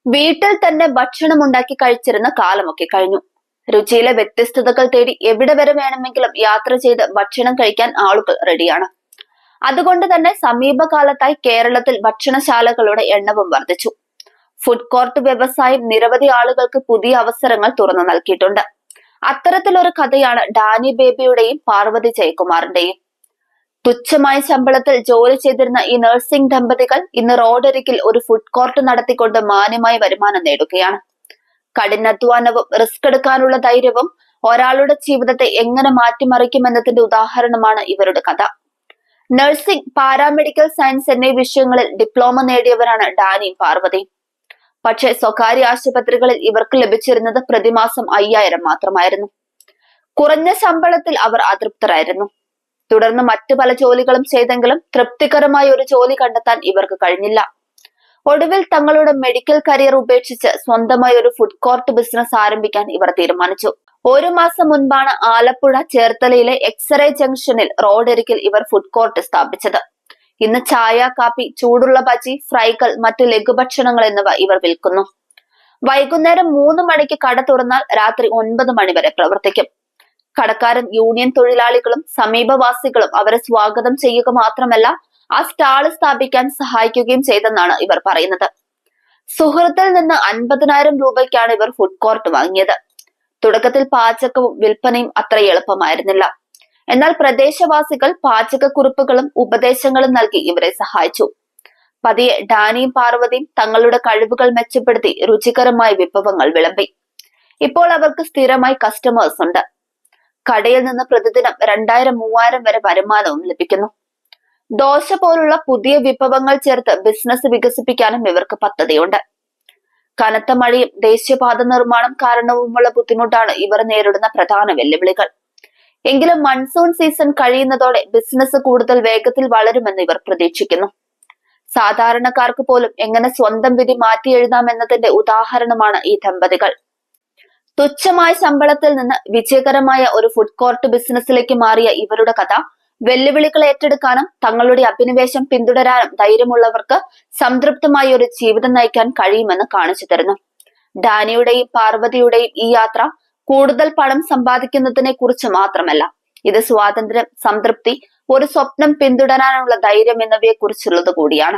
വീട്ടിൽ തന്നെ ഭക്ഷണം ഉണ്ടാക്കി കഴിച്ചിരുന്ന കാലമൊക്കെ കഴിഞ്ഞു. രുചിയിലെ വ്യത്യസ്തതകൾ തേടി എവിടെ വരെ വേണമെങ്കിലും യാത്ര ചെയ്ത് ഭക്ഷണം കഴിക്കാൻ ആളുകൾ റെഡിയാണ്. അതുകൊണ്ട് തന്നെ സമീപകാലത്തായി കേരളത്തിൽ ഭക്ഷണശാലകളുടെ എണ്ണവും വർദ്ധിച്ചു. ഫുഡ് കോർട്ട് വ്യവസായം നിരവധി ആളുകൾക്ക് പുതിയ അവസരങ്ങൾ തുറന്നു നൽകിയിട്ടുണ്ട്. അത്തരത്തിലൊരു കഥയാണ് ഡാനി ബേബിയുടെയും പാർവതി ജയകുമാറിന്റെയും. തുച്ഛമായ ശമ്പളത്തിൽ ജോലി ചെയ്തിരുന്ന ഈ നഴ്സിംഗ് ദമ്പതികൾ ഇന്ന് റോഡരികിൽ ഒരു ഫുഡ് കോർട്ട് നടത്തിക്കൊണ്ട് മാന്യമായ വരുമാനം നേടുകയാണ്. കഠിനാധ്വാനവും റിസ്ക് എടുക്കാനുള്ള ധൈര്യവും ഒരാളുടെ ജീവിതത്തെ എങ്ങനെ മാറ്റിമറിക്കുമെന്നതിന്റെ ഉദാഹരണമാണ് ഇവരുടെ കഥ. നഴ്സിംഗ്, പാരാമെഡിക്കൽ സയൻസ് എന്നീ വിഷയങ്ങളിൽ ഡിപ്ലോമ നേടിയവരാണ് ഡാനിയും പാർവതിയും. പക്ഷേ സ്വകാര്യ ആശുപത്രികളിൽ ഇവർക്ക് ലഭിച്ചിരുന്നത് പ്രതിമാസം 5000 മാത്രമായിരുന്നു. കുറഞ്ഞ ശമ്പളത്തിൽ അവർ അതൃപ്തരായിരുന്നു. തുടർന്ന് മറ്റു പല ജോലികളും ചെയ്തെങ്കിലും തൃപ്തികരമായ ഒരു ജോലി കണ്ടെത്താൻ ഇവർക്ക് കഴിഞ്ഞില്ല. ഒടുവിൽ തങ്ങളുടെ മെഡിക്കൽ കരിയർ ഉപേക്ഷിച്ച് സ്വന്തമായി ഒരു ഫുഡ് കോർട്ട് ബിസിനസ് ആരംഭിക്കാൻ ഇവർ തീരുമാനിച്ചു. ഒരു മാസം മുൻപാണ് ആലപ്പുഴ ചേർത്തലയിലെ എക്സ്റേ ജംഗ്ഷനിൽ റോഡരികിൽ ഇവർ ഫുഡ് കോർട്ട് സ്ഥാപിച്ചത്. ഇന്ന് ചായ, കാപ്പി, ചൂടുള്ള ബജി, ഫ്രൈകൾ, മറ്റു ലഘുഭക്ഷണങ്ങൾ എന്നിവ ഇവർ വിൽക്കുന്നു. വൈകുന്നേരം 3 മണിക്ക് കട തുറന്നാൽ രാത്രി 9 മണി വരെ പ്രവർത്തിക്കും. കടക്കാരൻ, യൂണിയൻ തൊഴിലാളികളും സമീപവാസികളും അവരെ സ്വാഗതം ചെയ്യുക മാത്രമല്ല ആ സ്റ്റാള് സ്ഥാപിക്കാൻ സഹായിക്കുകയും ചെയ്തെന്നാണ് ഇവർ പറയുന്നത്. സുഹൃത്തിൽ നിന്ന് 50,000 രൂപയ്ക്കാണ് ഇവർ ഫുഡ് കോർട്ട് വാങ്ങിയത്. തുടക്കത്തിൽ പാചകവും വിൽപ്പനയും അത്ര എളുപ്പമായിരുന്നില്ല. എന്നാൽ പ്രദേശവാസികൾ പാചകക്കുറിപ്പുകളും ഉപദേശങ്ങളും നൽകി ഇവരെ സഹായിച്ചു. പതിയെ ഡാനിയും പാർവതിയും തങ്ങളുടെ കഴിവുകൾ മെച്ചപ്പെടുത്തി രുചികരമായ വിഭവങ്ങൾ വിളമ്പി. ഇപ്പോൾ അവർക്ക് സ്ഥിരമായി കസ്റ്റമേഴ്സ് ഉണ്ട്. കടയിൽ നിന്ന് പ്രതിദിനം 2000-3000 വരെ വരുമാനവും ലഭിക്കുന്നു. ദോശ പോലുള്ള പുതിയ വിഭവങ്ങൾ ചേർത്ത് ബിസിനസ് വികസിപ്പിക്കാനും ഇവർക്ക് പദ്ധതിയുണ്ട്. കനത്ത മഴയും ദേശീയപാത നിർമ്മാണം കാരണവുമുള്ള ബുദ്ധിമുട്ടാണ് ഇവർ നേരിടുന്ന പ്രധാന വെല്ലുവിളികൾ. എങ്കിലും മൺസൂൺ സീസൺ കഴിയുന്നതോടെ ബിസിനസ് കൂടുതൽ വേഗത്തിൽ വളരുമെന്ന് ഇവർ പ്രതീക്ഷിക്കുന്നു. സാധാരണക്കാർക്ക് പോലും എങ്ങനെ സ്വന്തം വിധി മാറ്റി എഴുതാമെന്നതിന്റെ ഉദാഹരണമാണ് ഈ ദമ്പതികൾ. തുച്ഛമായ ശമ്പളത്തിൽ നിന്ന് വിജയകരമായ ഒരു ഫുഡ് കോർട്ട് ബിസിനസ്സിലേക്ക് മാറിയ ഇവരുടെ കഥ വെല്ലുവിളികൾ ഏറ്റെടുക്കാനും തങ്ങളുടെ അഭിനിവേശം പിന്തുടരാനും ധൈര്യമുള്ളവർക്ക് സംതൃപ്തമായ ഒരു ജീവിതം നയിക്കാൻ കഴിയുമെന്ന് കാണിച്ചു തരുന്നു. ഡാനിയുടെയും പാർവതിയുടെയും ഈ യാത്ര കൂടുതൽ പണം സമ്പാദിക്കുന്നതിനെ കുറിച്ച് മാത്രമല്ല, ഇത് സ്വാതന്ത്ര്യം, സംതൃപ്തി, ഒരു സ്വപ്നം പിന്തുടരാനുള്ള ധൈര്യം എന്നിവയെ കുറിച്ചുള്ളത് കൂടിയാണ്.